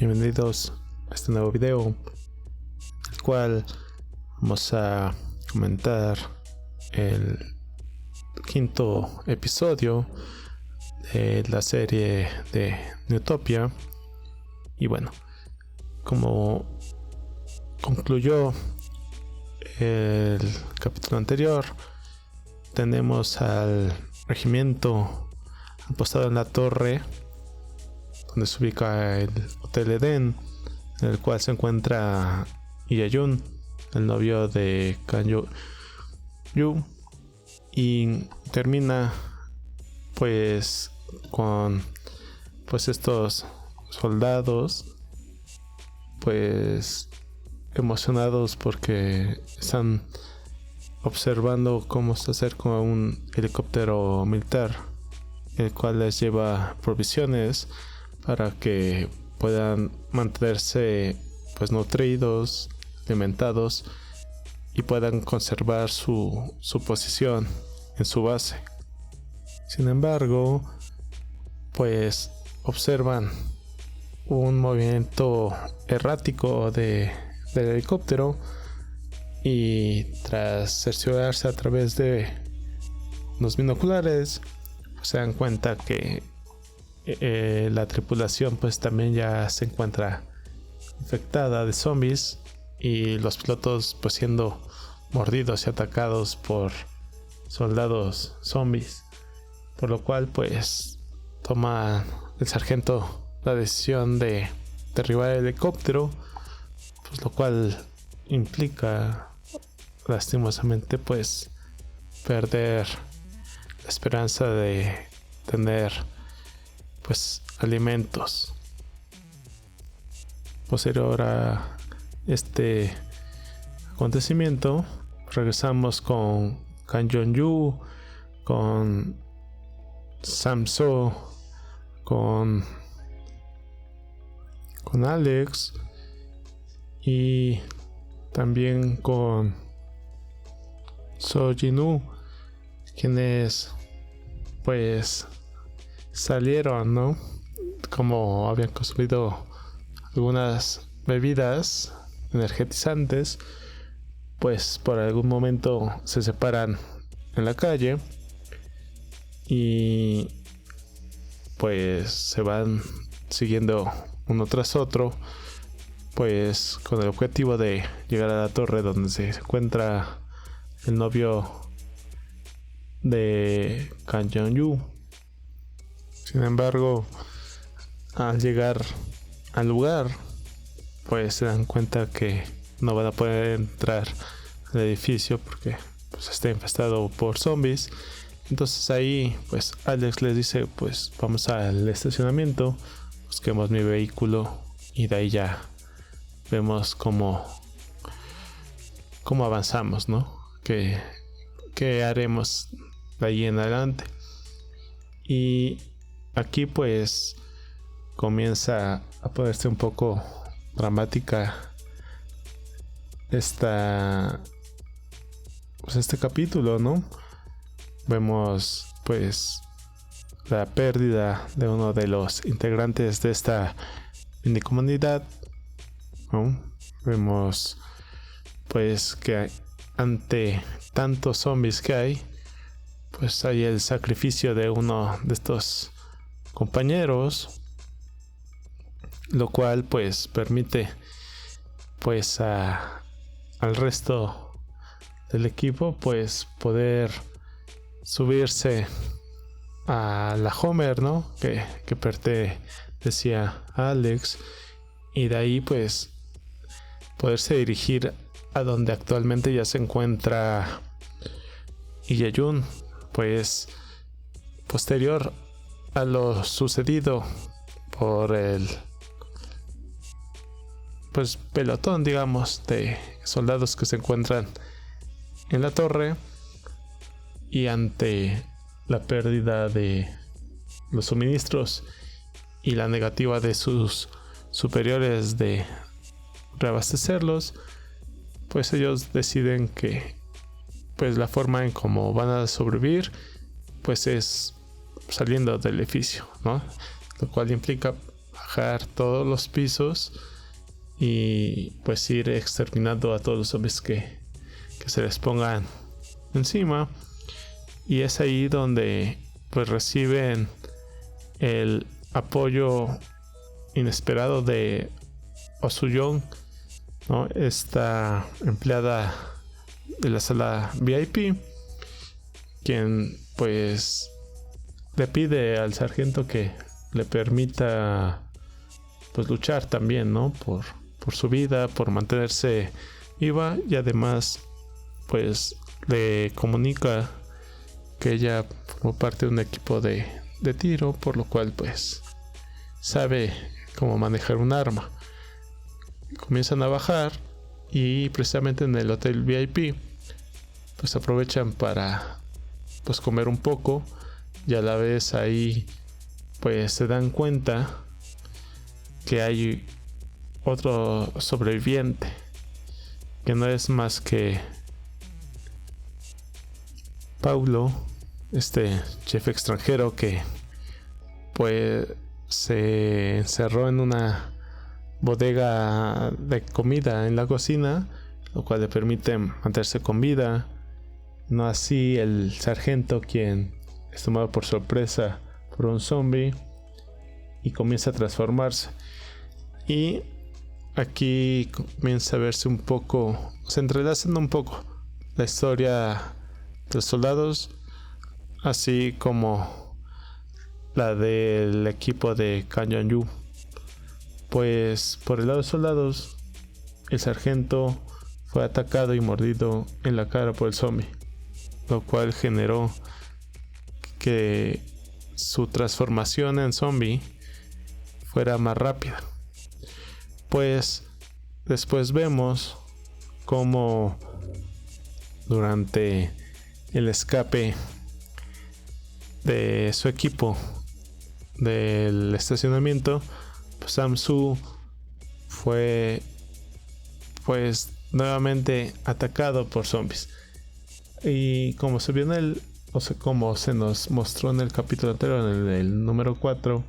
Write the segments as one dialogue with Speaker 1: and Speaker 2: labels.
Speaker 1: Bienvenidos a este nuevo video, el cual vamos a comentar el quinto episodio de la serie de Neutopia. Y bueno, como concluyó el capítulo anterior, tenemos al regimiento apostado en la torre donde se ubica el Hotel Eden, en el cual se encuentra Iyayun, el novio de Kanyu Yu, y termina pues con estos soldados pues emocionados porque están observando cómo se acerca un helicóptero militar, el cual les lleva provisiones para que puedan mantenerse pues nutridos, alimentados y puedan conservar su posición en su base. Sin embargo, pues observan un movimiento errático del helicóptero, y tras cerciorarse a través de los binoculares, pues se dan cuenta que la tripulación pues también ya se encuentra infectada de zombies, y los pilotos pues siendo mordidos y atacados por soldados zombies, por lo cual pues toma el sargento la decisión de derribar el helicóptero, pues lo cual implica lastimosamente pues perder la esperanza de tener pues alimentos. Posterior a este acontecimiento, regresamos con Kan Yu, con Samso, con Alex, y también con Sojinu, quienes pues salieron, ¿no? Como habían consumido algunas bebidas energetizantes, pues por algún momento se separan en la calle y pues se van siguiendo uno tras otro, pues con el objetivo de llegar a la torre donde se encuentra el novio de Kan Yu. Sin embargo, al llegar al lugar, pues se dan cuenta que no van a poder entrar al edificio porque pues está infestado por zombies. Entonces ahí pues Alex les dice: pues vamos al estacionamiento, busquemos mi vehículo y de ahí ya vemos cómo avanzamos, ¿no? ¿Qué haremos de ahí en adelante? Y aquí pues comienza a ponerse un poco dramática este capítulo, ¿no? Vemos pues la pérdida de uno de los integrantes de esta mini comunidad, ¿no? Vemos pues que ante tantos zombies que hay, pues hay el sacrificio de uno de estos compañeros, lo cual pues permite pues al resto del equipo pues poder subirse a la Homer, ¿no? que pertenecía a Alex, y de ahí pues poderse dirigir a donde actualmente ya se encuentra Iyayun, pues posterior a lo sucedido por el pues pelotón, digamos, de soldados que se encuentran en la torre, y ante la pérdida de los suministros y la negativa de sus superiores de reabastecerlos, pues ellos deciden que pues la forma en cómo van a sobrevivir pues es saliendo del edificio, ¿no? Lo cual implica bajar todos los pisos y pues ir exterminando a todos los zombies que se les pongan encima. Y es ahí donde pues reciben el apoyo inesperado de Osuyong, ¿no? Esta empleada de la sala VIP, quien pues le pide al sargento que le permita pues luchar también, ¿no? Por su vida, por mantenerse viva, y además pues le comunica que ella formó parte de un equipo de tiro, por lo cual pues sabe cómo manejar un arma. Comienzan a bajar y precisamente en el hotel VIP pues aprovechan para pues comer un poco, y a la vez ahí pues se dan cuenta que hay otro sobreviviente que no es más que Paulo, este chef extranjero que pues se encerró en una bodega de comida en la cocina, lo cual le permite mantenerse con vida. No así el sargento, quien es tomado por sorpresa por un zombie y comienza a transformarse. Y aquí comienza a verse un poco, se entrelazan un poco la historia de los soldados, así como la del equipo de Kang Jong-yu. Pues por el lado de soldados, el sargento fue atacado y mordido en la cara por el zombie, lo cual generó que su transformación en zombie fuera más rápida. Pues después vemos cómo durante el escape de su equipo del estacionamiento, pues Sam-Soo fue pues nuevamente atacado por zombies. Y como se vio en el, o sea, como se nos mostró en el capítulo anterior, en el número 4,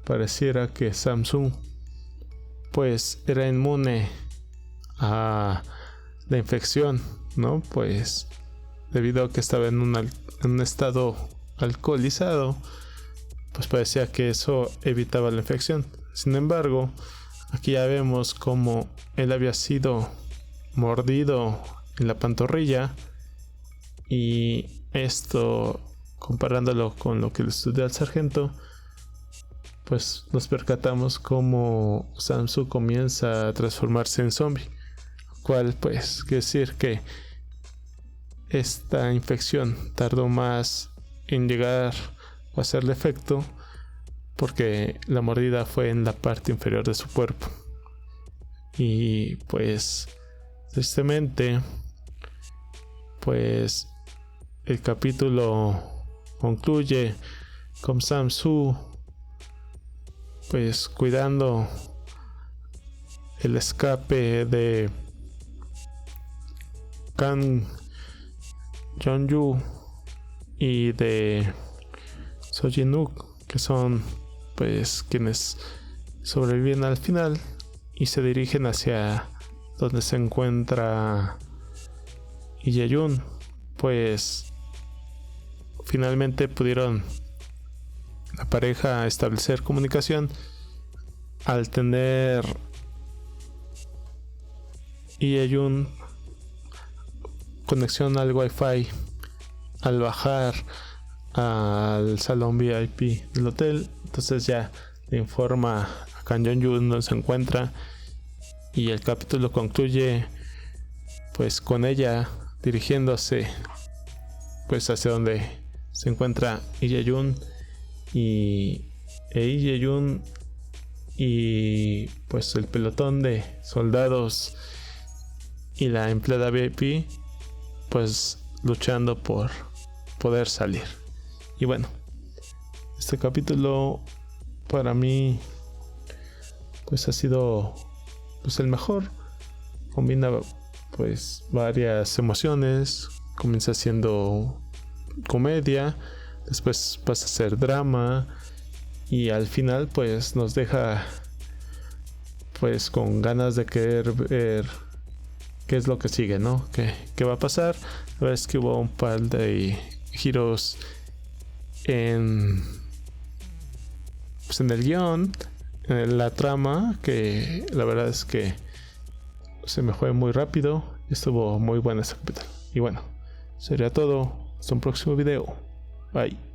Speaker 1: pareciera que Sam-Soo pues era inmune a la infección, ¿no? Pues debido a que estaba en un estado alcoholizado, pues parecía que eso evitaba la infección. Sin embargo, aquí ya vemos cómo él había sido mordido en la pantorrilla, y esto, comparándolo con lo que le estudió al sargento, pues nos percatamos cómo Sam-Soo comienza a transformarse en zombie, lo cual pues quiere decir que esta infección tardó más en llegar o hacerle efecto, porque la mordida fue en la parte inferior de su cuerpo. Y pues tristemente pues el capítulo concluye con Sam-Soo pues cuidando el escape de Kang Jong-yu y de So Jin-wook, que son pues quienes sobreviven al final, y se dirigen hacia donde se encuentra Lee Pues finalmente pudieron la pareja establecer comunicación al tener Lee conexión al Wi-Fi al bajar al salón VIP del hotel. Entonces ya le informa a Kang Jong-yu donde se encuentra, y el capítulo concluye pues con ella dirigiéndose pues hacia donde se encuentra Lee y Lee y pues el pelotón de soldados y la empleada VIP pues luchando por poder salir. Y bueno, este capítulo para mí pues ha sido pues el mejor. Combina pues varias emociones. Comienza siendo comedia, después pasa a ser drama, y al final pues nos deja pues con ganas de querer ver qué es lo que sigue, ¿no? ¿Qué va a pasar? La verdad es que hubo un par de giros en pues en el guión, en la trama, que la verdad es que se me fue muy rápido. Estuvo muy buena esta capítulo. Y bueno, sería todo. Hasta un próximo video. Bye.